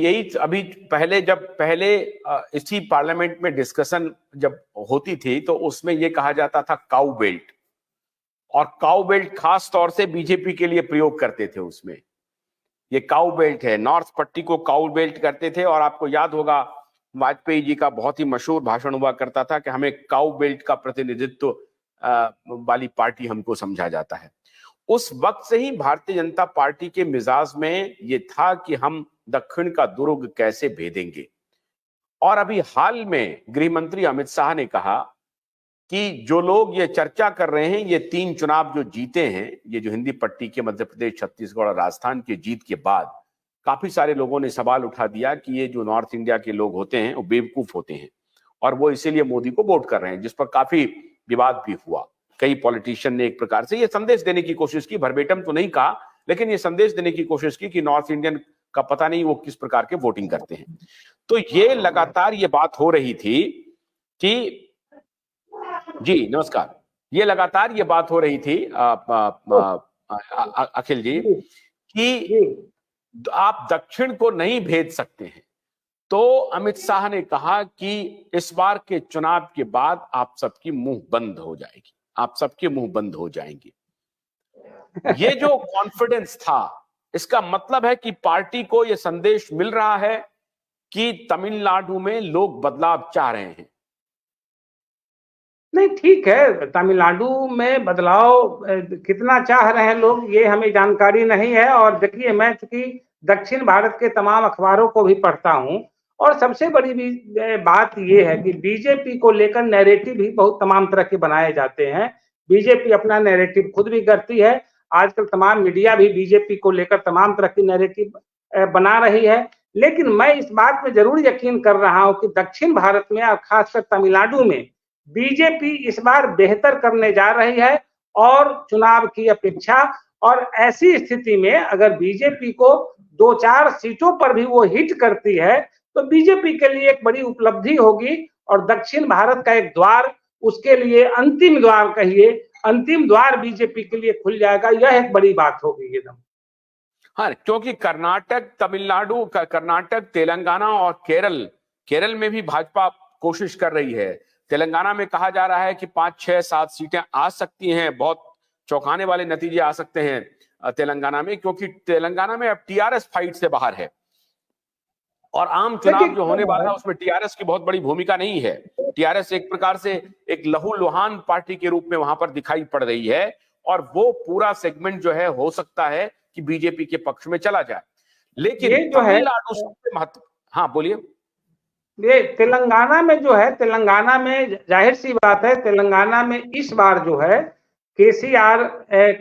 यही अभी पहले इसी पार्लियामेंट में डिस्कशन जब होती थी तो उसमें यह कहा जाता था काउ बेल्ट, और काउ बेल्ट खास तौर से बीजेपी के लिए प्रयोग करते थे। उसमें ये काउ बेल्ट है, नॉर्थ पट्टी को काउ बेल्ट करते थे। और आपको याद होगा वाजपेयी जी का बहुत ही मशहूर भाषण हुआ करता था कि हमें काउ बेल्ट का प्रतिनिधित्व वाली पार्टी हमको समझा जाता है। उस वक्त से ही भारतीय जनता पार्टी के मिजाज में ये था कि हम दक्षिण का दुर्ग कैसे भेदेंगे। और अभी हाल में गृह मंत्री अमित शाह ने कहा कि जो लोग ये चर्चा कर रहे हैं, ये 3 चुनाव जो जीते हैं, ये जो हिंदी पट्टी के मध्य प्रदेश, छत्तीसगढ़ और राजस्थान के जीत के बाद काफी सारे लोगों ने सवाल उठा दिया कि ये जो नॉर्थ इंडिया के लोग होते हैं वो बेवकूफ होते हैं और वो इसीलिए मोदी को वोट कर रहे हैं, जिस पर काफी विवाद भी हुआ। कई पॉलिटिशियन ने एक प्रकार से ये संदेश देने की कोशिश की, भरभेटम तो नहीं कहा, लेकिन ये संदेश देने की कोशिश की कि नॉर्थ इंडियन का पता नहीं वो किस प्रकार के वोटिंग करते हैं। तो ये लगातार ये बात हो रही थी कि जी नमस्कार, ये लगातार ये बात हो रही थी अखिल जी कि आप दक्षिण को नहीं भेज सकते हैं। तो अमित शाह ने कहा कि इस बार के चुनाव के बाद आप सबकी मुंह बंद हो जाएगी, आप सबके मुंह बंद हो जाएंगे। ये जो कॉन्फिडेंस था, इसका मतलब है कि पार्टी को यह संदेश मिल रहा है कि तमिलनाडु में लोग बदलाव चाह रहे हैं। नहीं, ठीक है, तमिलनाडु में बदलाव कितना चाह रहे हैं लोग ये हमें जानकारी नहीं है। और देखिए, मैं चूंकि दक्षिण भारत के तमाम अखबारों को भी पढ़ता हूं, और सबसे बड़ी बात ये है कि बीजेपी को लेकर नैरेटिव भी बहुत तमाम तरह के बनाए जाते हैं। बीजेपी अपना नैरेटिव खुद भी करती है। आजकल तमाम मीडिया भी बीजेपी को लेकर तमाम तरह की नैरेटिव बना रही है। लेकिन मैं इस बात में जरूर यकीन कर रहा हूं कि दक्षिण भारत में और खासकर तमिलनाडु में बीजेपी इस बार बेहतर करने जा रही है और चुनाव की अपेक्षा। और ऐसी स्थिति में अगर बीजेपी को 2-4 सीटों पर भी वो हिट करती है तो बीजेपी के लिए एक बड़ी उपलब्धि होगी और दक्षिण भारत का एक द्वार, उसके लिए अंतिम द्वार कहिए, अंतिम द्वार बीजेपी के लिए खुल जाएगा। यह एक बड़ी बात होगी एकदम। हाँ, क्योंकि कर्नाटक, तमिलनाडु, कर्नाटक, तेलंगाना और केरल में भी भाजपा कोशिश कर रही है। तेलंगाना में कहा जा रहा है कि 5, 6, 7 सीटें आ सकती हैं। बहुत चौंकाने वाले नतीजे आ सकते हैं तेलंगाना में, क्योंकि तेलंगाना में अब टीआरएस फाइट से बाहर है और आम चुनाव जो होने वाला है उसमें टीआरएस की बहुत बड़ी भूमिका नहीं है। टीआरएस एक प्रकार से एक लहूलुहान पार्टी के रूप में वहां पर दिखाई पड़ रही है और वो पूरा सेगमेंट जो है हो सकता है कि बीजेपी के पक्ष में चला जाए। लेकिन तमिलनाडु सबसे महत्व, हाँ बोलिए। ये तेलंगाना में जो है, तेलंगाना में जाहिर सी बात है, तेलंगाना में इस बार जो है केसीआर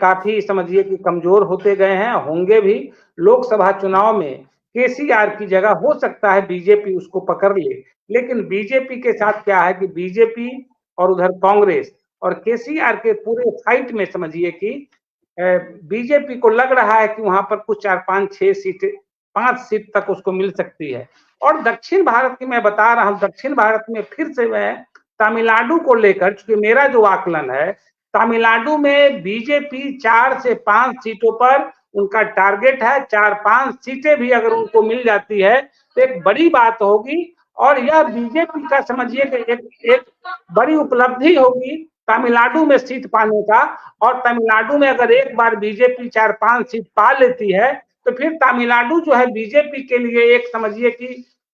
काफी समझिए कि कमजोर होते गए हैं, होंगे भी। लोकसभा चुनाव में केसीआर की जगह हो सकता है बीजेपी उसको पकड़ ले। लेकिन बीजेपी के साथ क्या है कि बीजेपी और उधर कांग्रेस और केसीआर के पूरे फाइट में समझिए कि बीजेपी को लग रहा है कि वहां पर कुछ 4, 5, 6 सीटें, 5 सीट तक उसको मिल सकती है। और दक्षिण भारत की मैं बता रहा हूं, दक्षिण भारत में फिर से मैं तमिलनाडु को लेकर, क्योंकि मेरा जो आकलन है, तमिलनाडु में बीजेपी 4 से 5 सीटों पर उनका टारगेट है। 4-5 सीटें भी अगर उनको मिल जाती है तो एक बड़ी बात होगी और यह बीजेपी का समझिए कि एक बड़ी उपलब्धि होगी तमिलनाडु में सीट पाने का। और तमिलनाडु में अगर एक बार बीजेपी 4-5 सीट पा लेती है तो फिर तमिलनाडु जो है बीजेपी के लिए एक समझिए कि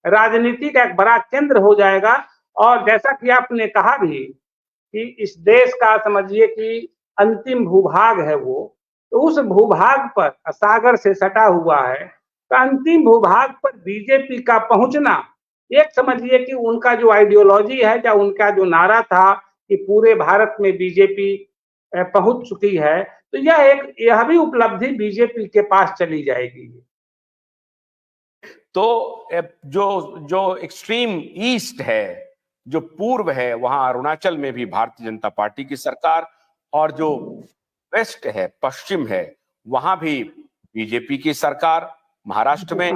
राजनीति का एक बड़ा केंद्र हो जाएगा। और जैसा कि आपने कहा भी कि इस देश का समझिए कि अंतिम भूभाग है वो, तो उस भूभाग पर सागर से सटा हुआ है, तो अंतिम भूभाग पर बीजेपी का पहुंचना, एक समझिए कि उनका जो आइडियोलॉजी है या उनका जो नारा था कि पूरे भारत में बीजेपी पहुंच चुकी है, तो यह भी उपलब्धि बीजेपी के पास चली जाएगी। तो जो एक्सट्रीम ईस्ट है, जो पूर्व है, वहां अरुणाचल में भी भारतीय जनता पार्टी की सरकार, और जो वेस्ट है, पश्चिम है, वहां भी बीजेपी की सरकार महाराष्ट्र में,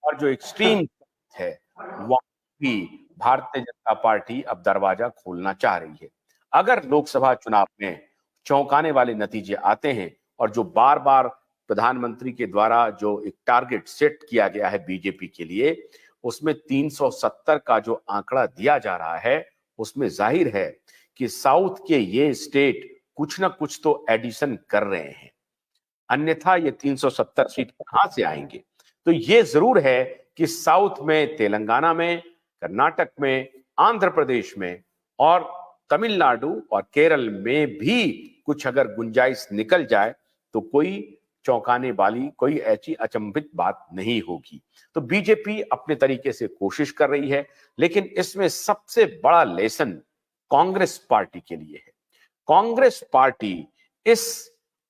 और जो एक्सट्रीम है वहां भी भारतीय जनता पार्टी अब दरवाजा खोलना चाह रही है। अगर लोकसभा चुनाव में चौंकाने वाले नतीजे आते हैं और जो बार बार प्रधानमंत्री के द्वारा जो एक टारगेट सेट किया गया है बीजेपी के लिए, उसमें 370 का जो आंकड़ा दिया जा रहा है, उसमें जाहिर है कि साउथ के ये स्टेट कुछ ना कुछ तो एडिशन कर रहे हैं, अन्यथा ये 370 सीट कहां से आएंगे। तो ये जरूर है कि साउथ में, तेलंगाना में, कर्नाटक में, आंध्र प्रदेश में और तमिलनाडु और केरल में भी कुछ अगर गुंजाइश निकल जाए तो कोई चौंकाने वाली, कोई ऐसी अचंभित बात नहीं होगी। तो बीजेपी अपने तरीके से कोशिश कर रही है, लेकिन इसमें सबसे बड़ा लेसन कांग्रेस पार्टी के लिए है। कांग्रेस पार्टी इस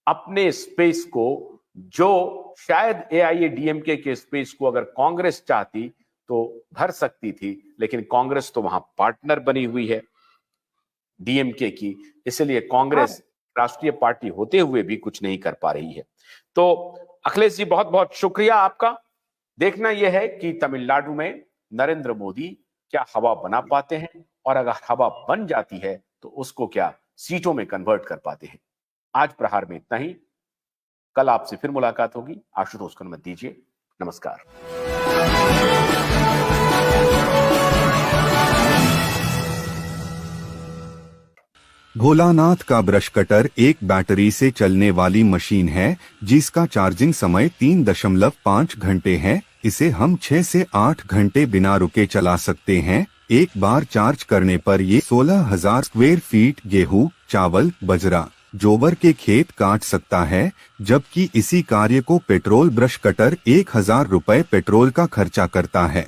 अपने स्पेस को, जो शायद एआईएडीएमके के स्पेस को अगर कांग्रेस चाहती तो भर सकती थी, लेकिन कांग्रेस तो वहां पार्टनर बनी हुई है डीएमके की, इसलिए कांग्रेस राष्ट्रीय पार्टी होते हुए भी कुछ नहीं कर पा रही है। तो अखिलेश जी, बहुत बहुत शुक्रिया आपका। देखना यह है कि तमिलनाडु में नरेंद्र मोदी क्या हवा बना पाते हैं, और अगर हवा बन जाती है तो उसको क्या सीटों में कन्वर्ट कर पाते हैं। आज प्रहार में इतना ही, कल आपसे फिर मुलाकात होगी। आशुतोष को मत दीजिए। नमस्कार। भोलानाथ का ब्रश कटर एक बैटरी से चलने वाली मशीन है जिसका चार्जिंग समय 3.5 घंटे है। इसे हम 6 से 8 घंटे बिना रुके चला सकते हैं। एक बार चार्ज करने पर ये 16,000 स्क्वायर फीट गेहूं, चावल, बजरा, जोवर के खेत काट सकता है, जबकि इसी कार्य को पेट्रोल ब्रश कटर 1,000 रुपए पेट्रोल का खर्चा करता है।